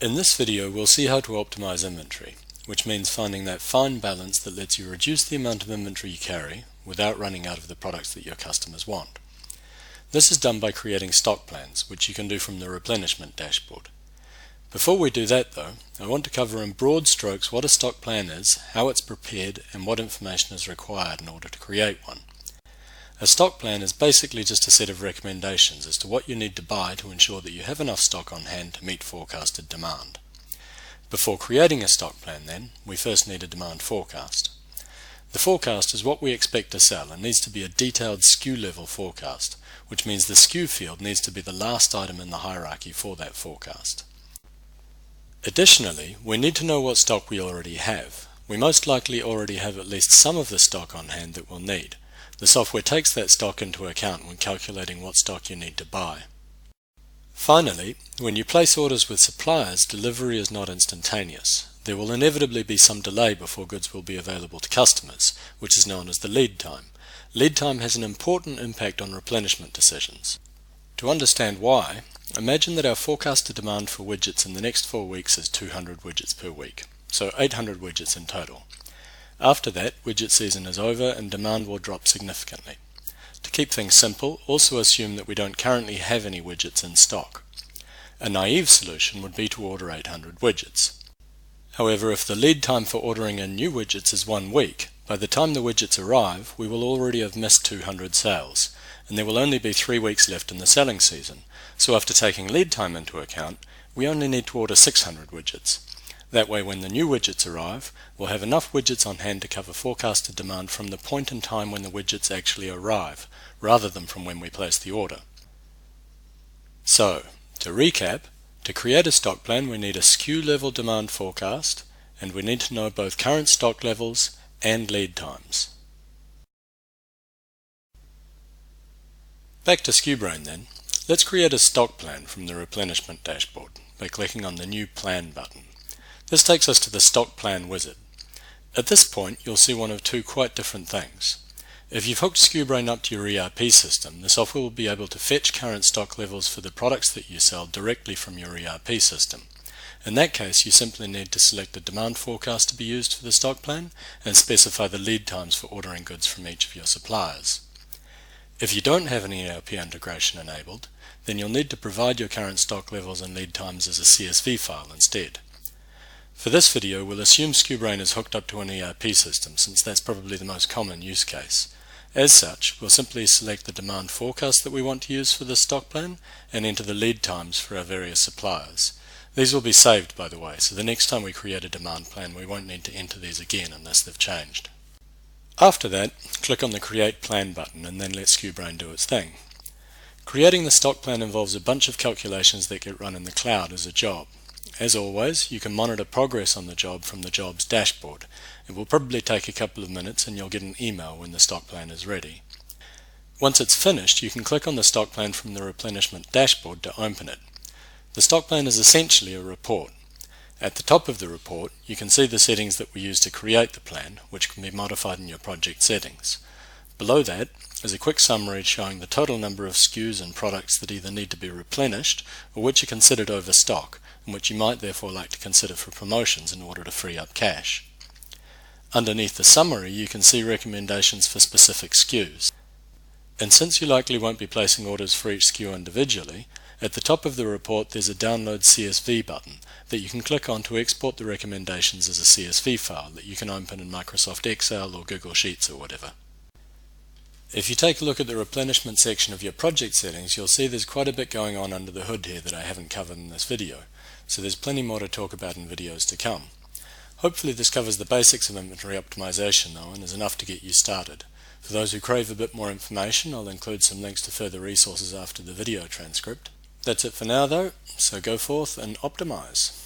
In this video we'll see how to optimize inventory, which means finding that fine balance that lets you reduce the amount of inventory you carry without running out of the products that your customers want. This is done by creating stock plans, which you can do from the replenishment dashboard. Before we do that though, I want to cover in broad strokes what a stock plan is, how it's prepared, and what information is required in order to create one. A stock plan is basically just a set of recommendations as to what you need to buy to ensure that you have enough stock on hand to meet forecasted demand. Before creating a stock plan then, we first need a demand forecast. The forecast is what we expect to sell and needs to be a detailed SKU level forecast, which means the SKU field needs to be the last item in the hierarchy for that forecast. Additionally, we need to know what stock we already have. We most likely already have at least some of the stock on hand that we'll need. The software takes that stock into account when calculating what stock you need to buy. Finally, when you place orders with suppliers, delivery is not instantaneous. There will inevitably be some delay before goods will be available to customers, which is known as the lead time. Lead time has an important impact on replenishment decisions. To understand why, imagine that our forecasted demand for widgets in the next 4 weeks is 200 widgets per week, so 800 widgets in total. After that, widget season is over and demand will drop significantly. To keep things simple, also assume that we don't currently have any widgets in stock. A naive solution would be to order 800 widgets. However, if the lead time for ordering in new widgets is 1 week, by the time the widgets arrive, we will already have missed 200 sales, and there will only be 3 weeks left in the selling season. So after taking lead time into account, we only need to order 600 widgets. That way, when the new widgets arrive, we'll have enough widgets on hand to cover forecasted demand from the point in time when the widgets actually arrive, rather than from when we place the order. So, to recap, to create a stock plan we need a SKU level demand forecast, and we need to know both current stock levels and lead times. Back to SKUBrain then. Let's create a stock plan from the replenishment dashboard by clicking on the New Plan button. This takes us to the Stock Plan wizard. At this point, you'll see one of two quite different things. If you've hooked SKUBrain up to your ERP system, the software will be able to fetch current stock levels for the products that you sell directly from your ERP system. In that case, you simply need to select the demand forecast to be used for the stock plan and specify the lead times for ordering goods from each of your suppliers. If you don't have an ERP integration enabled, then you'll need to provide your current stock levels and lead times as a CSV file instead. For this video, we'll assume SKUBrain is hooked up to an ERP system, since that's probably the most common use case. As such, we'll simply select the demand forecast that we want to use for this stock plan and enter the lead times for our various suppliers. These will be saved, by the way, so the next time we create a demand plan we won't need to enter these again unless they've changed. After that, click on the Create Plan button and then let SKUBrain do its thing. Creating the stock plan involves a bunch of calculations that get run in the cloud as a job. As always, you can monitor progress on the job from the job's dashboard. It will probably take a couple of minutes and you'll get an email when the stock plan is ready. Once it's finished, you can click on the stock plan from the replenishment dashboard to open it. The stock plan is essentially a report. At the top of the report, you can see the settings that we use to create the plan, which can be modified in your project settings. Below that is a quick summary showing the total number of SKUs and products that either need to be replenished or which are considered overstock, and which you might therefore like to consider for promotions in order to free up cash. Underneath the summary you can see recommendations for specific SKUs. And since you likely won't be placing orders for each SKU individually, at the top of the report there's a Download CSV button that you can click on to export the recommendations as a CSV file that you can open in Microsoft Excel or Google Sheets or whatever. If you take a look at the replenishment section of your project settings, you'll see there's quite a bit going on under the hood here that I haven't covered in this video, so there's plenty more to talk about in videos to come. Hopefully this covers the basics of inventory optimization though and is enough to get you started. For those who crave a bit more information, I'll include some links to further resources after the video transcript. That's it for now though, so go forth and optimize.